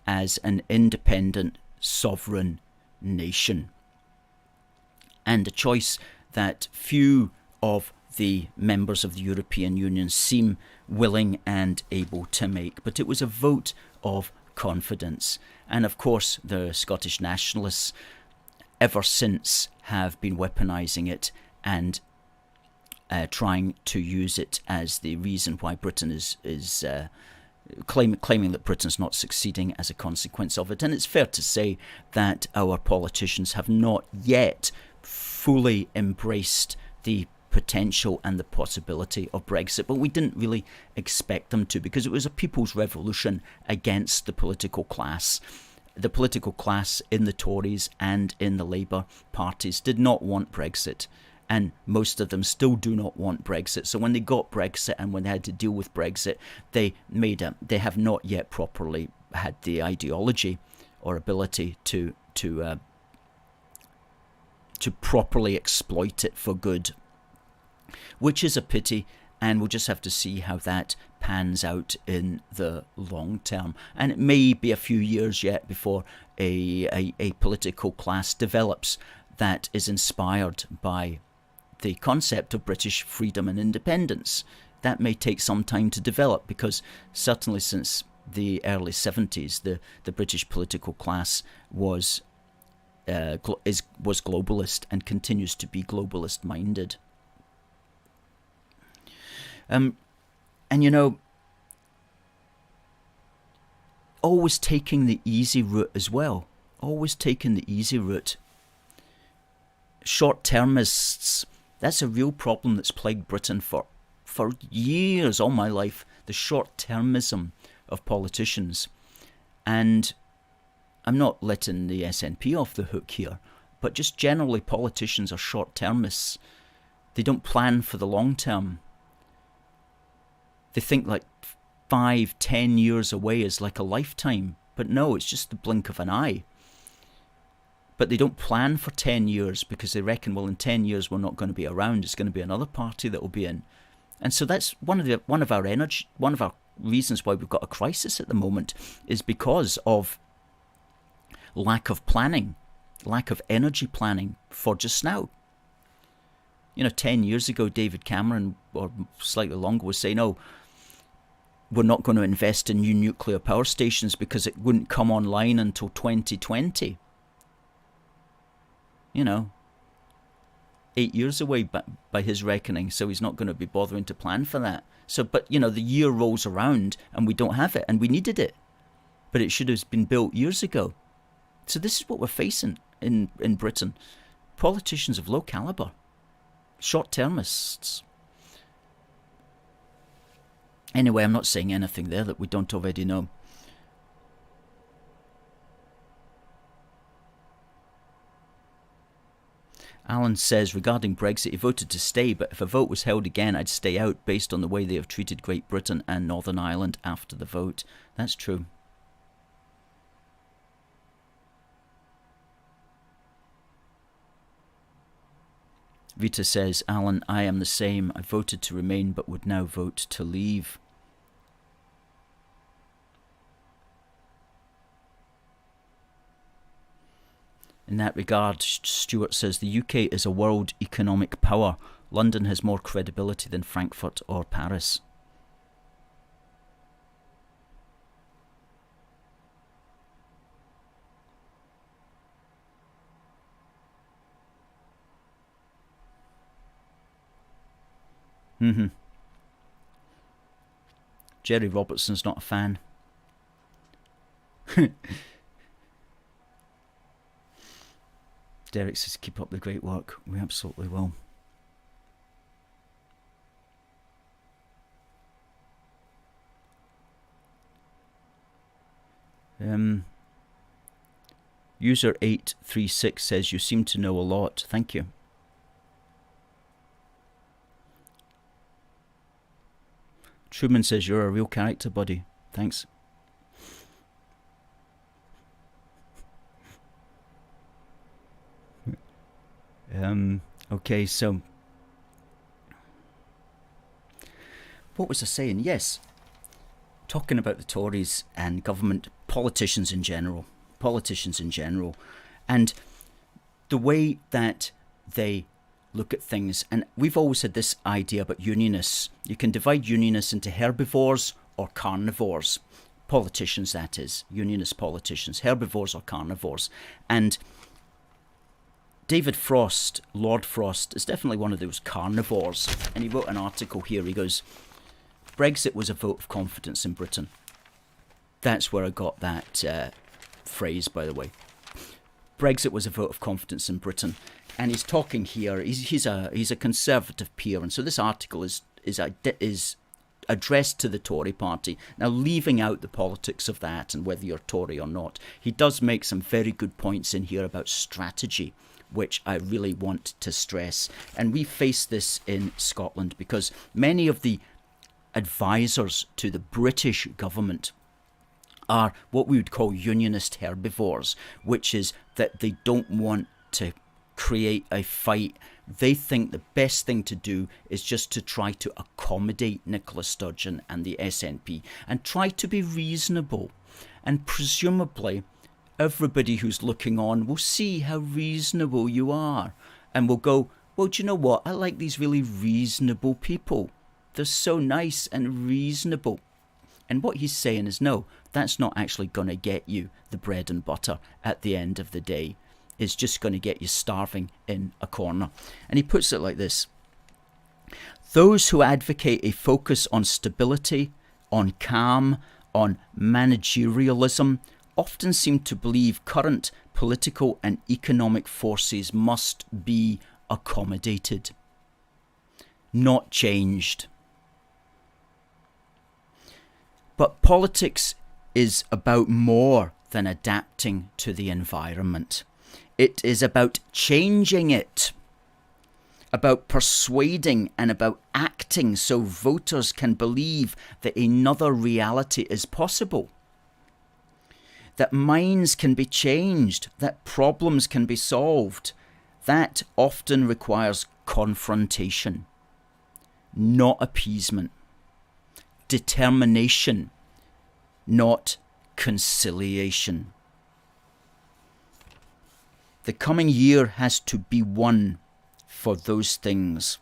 as an independent, sovereign nation. And a choice that few of the members of the European Union seem willing and able to make. But it was a vote of confidence. And of course, the Scottish nationalists ever since have been weaponising it and trying to use it as the reason why Britain is claiming that Britain's not succeeding as a consequence of it. And it's fair to say that our politicians have not yet fully embraced the potential and the possibility of Brexit, but we didn't really expect them to, because it was a people's revolution against the political class. The political class in the Tories and in the Labour parties did not want Brexit, and most of them still do not want Brexit. So when they got Brexit and when they had to deal with Brexit, they have not yet properly had the ideology or ability to properly exploit it for good, which is a pity. And we'll just have to see how that pans out in the long term. And it may be a few years yet before a political class develops that is inspired by the concept of British freedom and independence. That may take some time to develop, because certainly since the early 70s, the British political class was globalist and continues to be globalist minded. And you know, always taking the easy route as well. Always taking the easy route. Short-termists, that's a real problem that's plagued Britain for years, all my life. The short-termism of politicians. And I'm not letting the SNP off the hook here, but just generally politicians are short-termists. They don't plan for the long term. They think like 5-10 years away is like a lifetime. But no, it's just the blink of an eye. But they don't plan for 10 years because they reckon, well, in 10 years we're not going to be around. It's going to be another party that will be in. And so that's one of our reasons why we've got a crisis at the moment, is because of lack of planning, lack of energy planning for just now. 10 years ago, David Cameron, or slightly longer, was saying, oh, we're not going to invest in new nuclear power stations because it wouldn't come online until 2020. 8 years away by his reckoning, so he's not going to be bothering to plan for that. So, but the year rolls around and we don't have it, and we needed it, but it should have been built years ago. So this is what we're facing in Britain. Politicians of low calibre, short-termists. Anyway, I'm not saying anything there that we don't already know. Alan says, regarding Brexit, he voted to stay, but if a vote was held again, I'd stay out based on the way they have treated Great Britain and Northern Ireland after the vote. That's true. Rita says, Alan, I am the same. I voted to remain, but would now vote to leave. In that regard, Stuart says, the UK is a world economic power. London has more credibility than Frankfurt or Paris. Jerry Robertson's not a fan. Derek says, keep up the great work. We absolutely will. User 836 says, you seem to know a lot. Thank you. Truman says, you're a real character, buddy. Thanks. Okay, so what was I saying? Yes, talking about the Tories and government, politicians in general, and the way that they look at things. And we've always had this idea about unionists. You can divide unionists into herbivores or carnivores. Politicians, that is, unionist politicians, herbivores or carnivores. And David Frost, Lord Frost, is definitely one of those carnivores. And he wrote an article here. He goes, Brexit was a vote of confidence in Britain. That's where I got that phrase, by the way. Brexit was a vote of confidence in Britain. And he's talking here, he's a conservative peer. And so this article is addressed to the Tory party. Now, leaving out the politics of that and whether you're Tory or not, he does make some very good points in here about strategy, which I really want to stress. And we face this in Scotland because many of the advisors to the British government are what we would call unionist herbivores, which is that they don't want to create a fight. They think the best thing to do is just to try to accommodate Nicola Sturgeon and the SNP and try to be reasonable. And presumably everybody who's looking on will see how reasonable you are and will go, well, do you know what? I like these really reasonable people. They're so nice and reasonable. And what he's saying is, no, that's not actually going to get you the bread and butter at the end of the day. It's just going to get you starving in a corner. And he puts it like this. Those who advocate a focus on stability, on calm, on managerialism, often seem to believe current political and economic forces must be accommodated, not changed. But politics is about more than adapting to the environment. It is about changing it, about persuading and about acting so voters can believe that another reality is possible, that minds can be changed, that problems can be solved. That often requires confrontation, not appeasement, determination, not conciliation. The coming year has to be one for those things.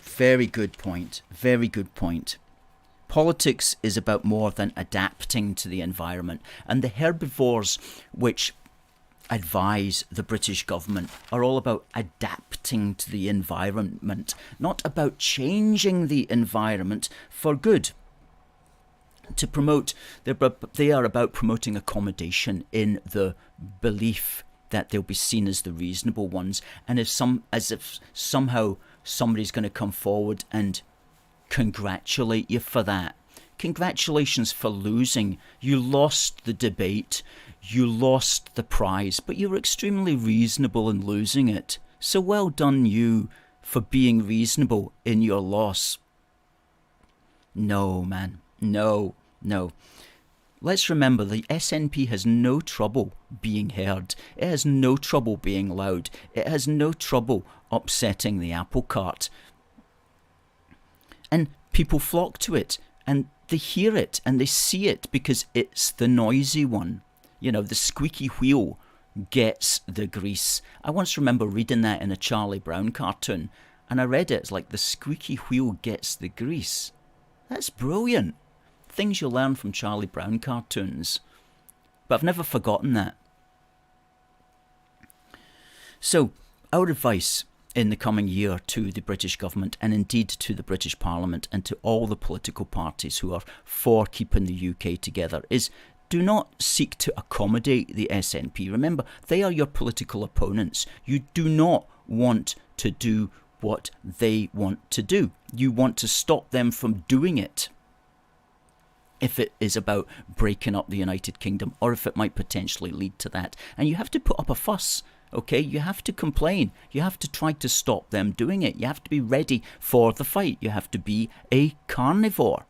Very good point. Very good point. Politics is about more than adapting to the environment. And the herbivores which advise the British government are all about adapting to the environment, not about changing the environment for good. To promote, they are about promoting accommodation in the belief that they'll be seen as the reasonable ones, and as if somehow somebody's going to come forward and congratulate you for that. Congratulations for losing. You lost the debate, you lost the prize, but you were extremely reasonable in losing it. So well done you for being reasonable in your loss. No, man. No. Let's remember the SNP has no trouble being heard. It has no trouble being loud. It has no trouble upsetting the apple cart. And people flock to it, and they hear it, and they see it because it's the noisy one. You know, the squeaky wheel gets the grease. I once remember reading that in a Charlie Brown cartoon, and I read it, it's like the squeaky wheel gets the grease. That's brilliant. Things you learn from Charlie Brown cartoons. But I've never forgotten that. So, our advice in the coming year to the British government, and indeed to the British Parliament and to all the political parties who are for keeping the UK together, is do not seek to accommodate the SNP. Remember, they are your political opponents. You do not want to do what they want to do. You want to stop them from doing it. if it is about breaking up the United Kingdom, or if it might potentially lead to that. And you have to put up a fuss, okay? You have to complain. You have to try to stop them doing it. You have to be ready for the fight. You have to be a carnivore.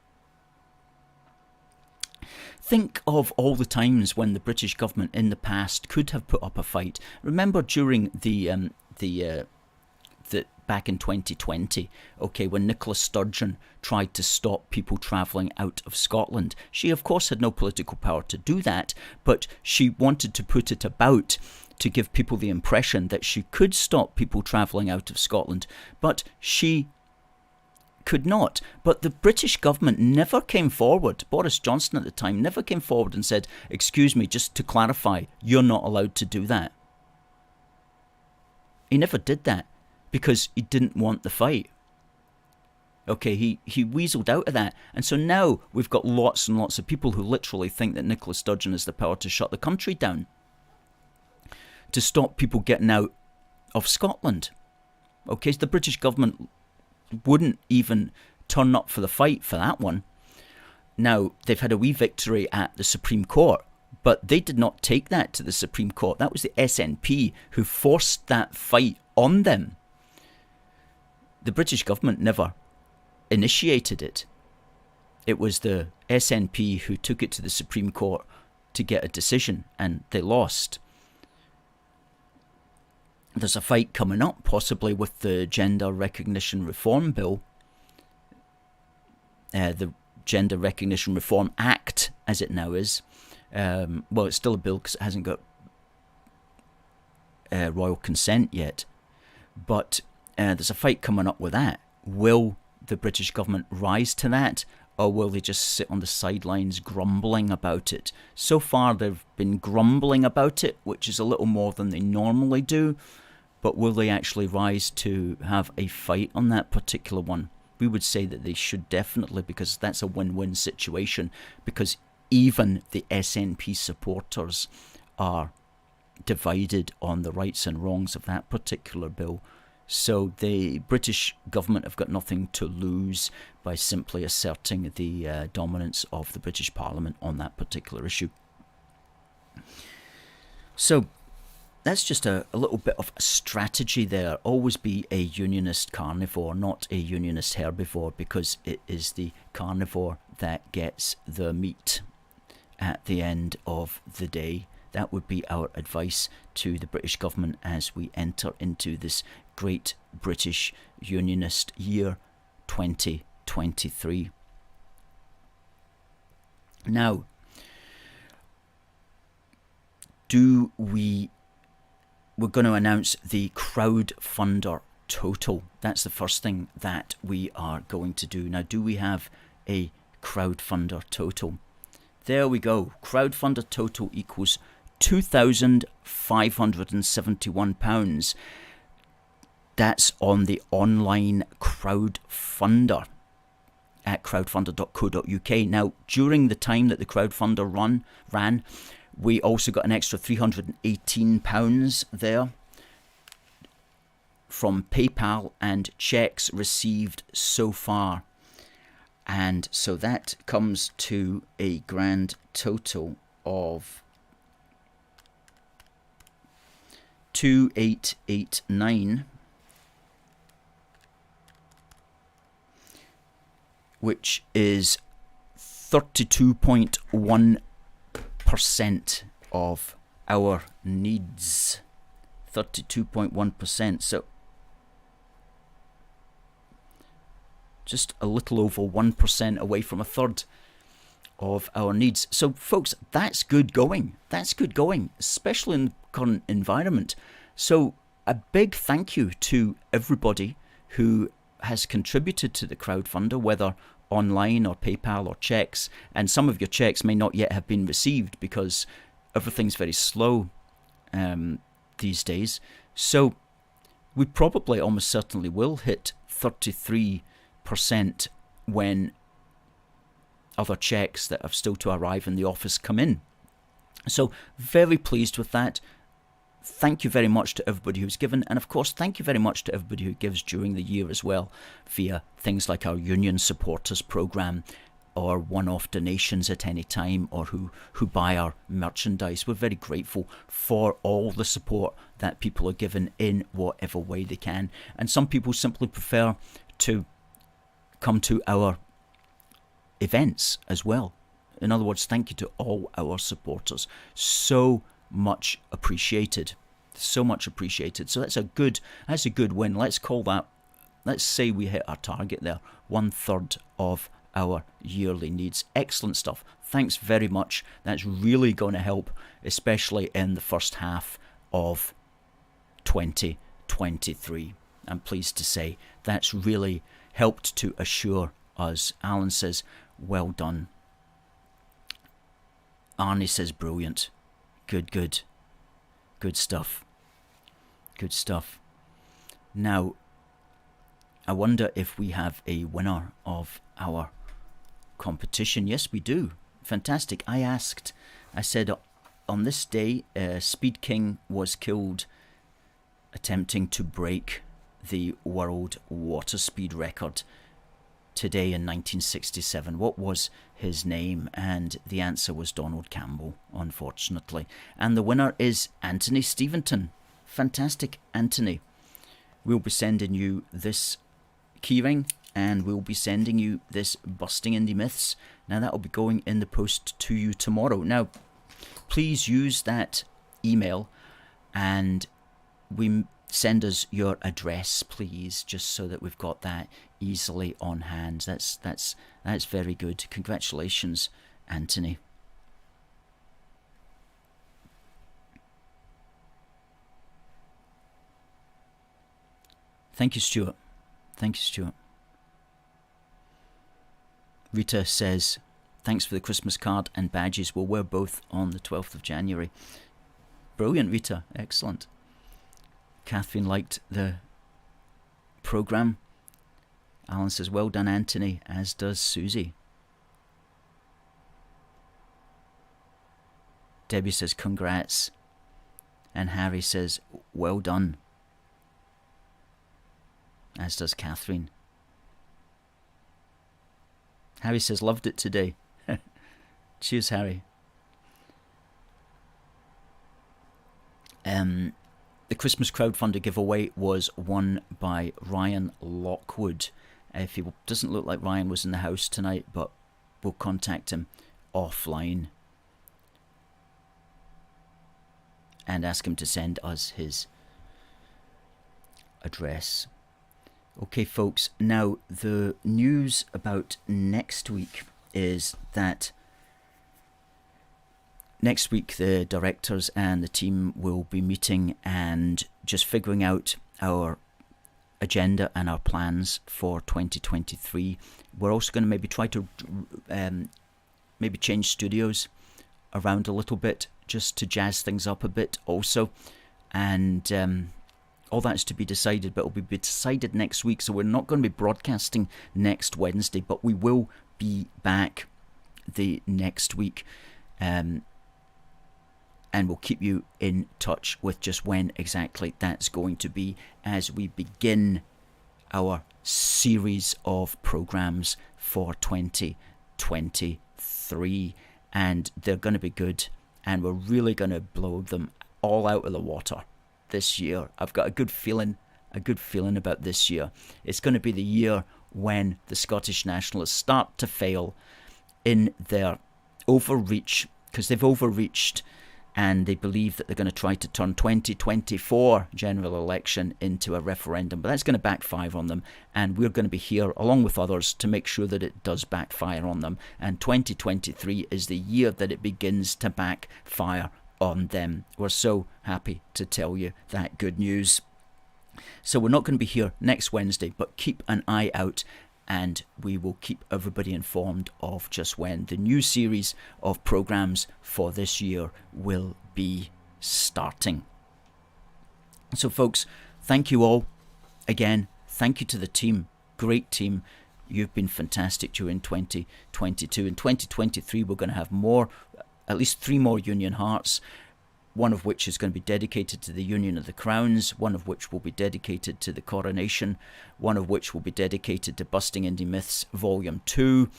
Think of all the times when the British government in the past could have put up a fight. Remember during the back in 2020, okay, when Nicola Sturgeon tried to stop people travelling out of Scotland. She, of course, had no political power to do that, but she wanted to put it about to give people the impression that she could stop people travelling out of Scotland, but she could not. But the British government never came forward. Boris Johnson at the time never came forward and said, excuse me, just to clarify, you're not allowed to do that. He never did that because he didn't want the fight. Okay, he weaseled out of that. And so now we've got lots and lots of people who literally think that Nicola Sturgeon has the power to shut the country down, to stop people getting out of Scotland. Okay, so the British government wouldn't even turn up for the fight for that one. Now, they've had a wee victory at the Supreme Court, but they did not take that to the Supreme Court. That was the SNP who forced that fight on them. The British government never initiated it. It was the SNP who took it to the Supreme Court to get a decision, and they lost. There's a fight coming up, possibly with the Gender Recognition Reform Bill, the Gender Recognition Reform Act, as it now is. Well, it's still a bill because it hasn't got royal consent yet. But there's a fight coming up with that. Will the British government rise to that, or will they just sit on the sidelines grumbling about it? So far, they've been grumbling about it, which is a little more than they normally do. But will they actually rise to have a fight on that particular one? We would say that they should definitely, because that's a win-win situation, because even the SNP supporters are divided on the rights and wrongs of that particular bill. So the British government have got nothing to lose by simply asserting the dominance of the British Parliament on that particular issue. So that's just a little bit of a strategy there. Always be a unionist carnivore, not a unionist herbivore, because it is the carnivore that gets the meat at the end of the day. That would be our advice to the British government as we enter into this great British unionist year 2023. Now, we're going to announce the Crowdfunder total. That's the first thing that we are going to do. Now, do we have a Crowdfunder total? There we go. Crowdfunder total equals £2,571. That's on the online Crowdfunder at crowdfunder.co.uk. Now, during the time that the Crowdfunder ran, we also got an extra £318 there from PayPal and checks received so far. And so that comes to a grand total of 2889, which is 32.1% of our needs. 32.1%. So just a little over 1% away from a third of our needs. So folks, that's good going. That's good going, especially in the current environment. So a big thank you to everybody who has contributed to the Crowdfunder, whether online or PayPal or checks. And some of your checks may not yet have been received because everything's very slow these days. So we probably almost certainly will hit 33% when other checks that have still to arrive in the office come in. So very pleased with that. Thank you very much to everybody who's given, and of course thank you very much to everybody who gives during the year as well via things like our Union Supporters Programme, or one-off donations at any time, or who buy our merchandise. We're very grateful for all the support that people are given in whatever way they can. And some people simply prefer to come to our events as well. In other words, thank you to all our supporters. So much appreciated. So much appreciated. So that's a good win. Let's call that, let's say we hit our target there. 1/3 of our yearly needs. Excellent stuff. Thanks very much. That's really going to help, especially in the first half of 2023. I'm pleased to say that's really helped to assure us. Alan says, well done. Arnie says, brilliant. Good stuff. Good stuff. Now, I wonder if we have a winner of our competition. Yes, we do. Fantastic. I said on this day, Speed King was killed attempting to break the world water speed record today in 1967. What was his name? And the answer was Donald Campbell, unfortunately. And the winner is Anthony Steventon. Fantastic, Anthony. We'll be sending you this keyring, and we'll be sending you this Busting Indie Myths. Now that will be going in the post to you tomorrow. Now, please use that email and send us your address, please, just so that we've got that easily on hand. That's very good. Congratulations, Anthony. Thank you, Stuart. Thank you, Stuart. Rita says, thanks for the Christmas card and badges. We'll wear both on the 12th of January. Brilliant, Rita. Excellent. Catherine liked the programme. Alan says, well done, Anthony, as does Susie. Debbie says, congrats. And Harry says, well done, as does Catherine. Harry says, loved it today. Cheers, Harry. The Christmas Crowdfunder giveaway was won by Ryan Lockwood. If he doesn't look like Ryan was in the house tonight, but we'll contact him offline and ask him to send us his address. Okay, folks, now the news about next week is that next week the directors and the team will be meeting and just figuring out our agenda and our plans for 2023. We're also going to maybe try to maybe change studios around a little bit just to jazz things up a bit also, and all that's to be decided, but it will be decided next week. So we're not going to be broadcasting next Wednesday, but we will be back the next week, and we'll keep you in touch with just when exactly that's going to be as we begin our series of programs for 2023. And they're going to be good, and we're really going to blow them all out of the water this year. I've got a good feeling about this year. It's going to be the year when the Scottish nationalists start to fail in their overreach, because they've overreached and they believe that they're going to try to turn 2024 general election into a referendum, but that's going to backfire on them, and we're going to be here along with others to make sure that it does backfire on them. And 2023 is the year that it begins to backfire on them. We're so happy to tell you that good news. So we're not going to be here next Wednesday, but keep an eye out, and we will keep everybody informed of just when the new series of programs for this year will be starting. So folks, thank you all again. Thank you to the team. Great team. You've been fantastic during 2022. In 2023 we're going to have more, at least 3 more Union Hearts, one of which is going to be dedicated to the Union of the Crowns, one of which will be dedicated to the Coronation, one of which will be dedicated to Busting Indie Myths Volume 2,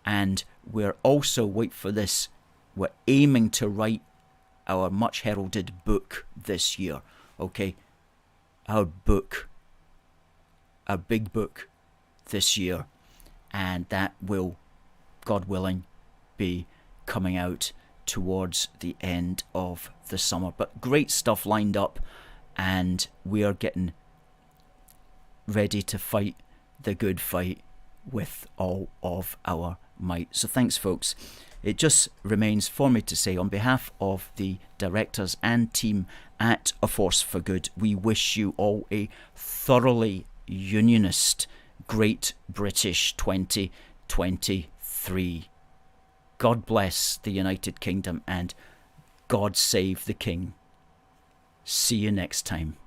And we're also, wait for this, we're aiming to write our much heralded book this year. Okay, our book, our big book this year, and that will, God willing, be coming out towards the end of the summer. But great stuff lined up, and we are getting ready to fight the good fight with all of our might. So thanks, folks. It just remains for me to say, on behalf of the directors and team at A Force for Good, we wish you all a thoroughly unionist Great British 2023. God bless the United Kingdom, and God save the King. See you next time.